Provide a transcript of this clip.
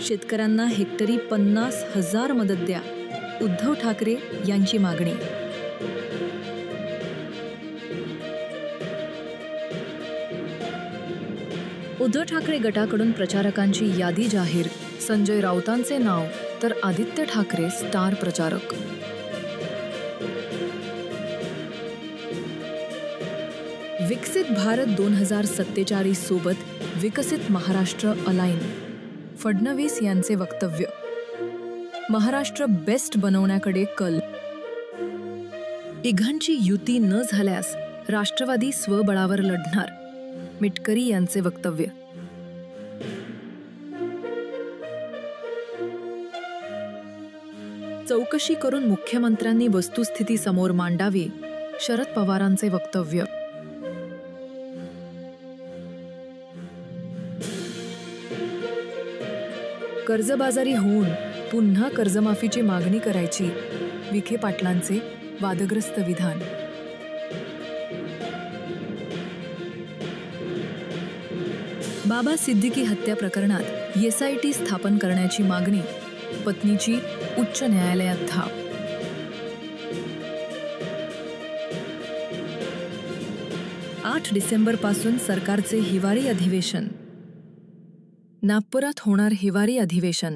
शेतकऱ्यांना हेक्टरी 50,000 मदत द्या, उद्धव ठाकरे यांची मागणी. उद्धव ठाकरे गटाकडून प्रचारकांची यादी जाहीर. संजय राऊतांचे नाव तर आदित्य ठाकरे स्टार प्रचारक. विकसित भारत 2047 सोबत विकसित महाराष्ट्र अलाइन. फडणवीस यांचे वक्तव्य. महाराष्ट्र बेस्ट बनवण्याकडे कल. तिघांची युती न झाल्यास राष्ट्रवादी स्वबळावर लढणार. मिटकरी यांचे वक्तव्य. चौकशी करून मुख्यमंत्र्यांनी वस्तुस्थिती समोर मांडावी. शरद पवारांचे वक्तव्य. कर्जबाजारी होऊन पुन्हा कर्जमाफीची मागणी करायची. विखे पाटलांचे वादग्रस्त विधान. बाबा सिद्दीकी हत्या प्रकरणात SIT स्थापन करण्याची मागणी. पत्नीची उच्च न्यायालयात धाव. डिसेंबर पासून सरकारचे हिवाळी अधिवेशन. नागपुरात होणार हिवाळी अधिवेशन.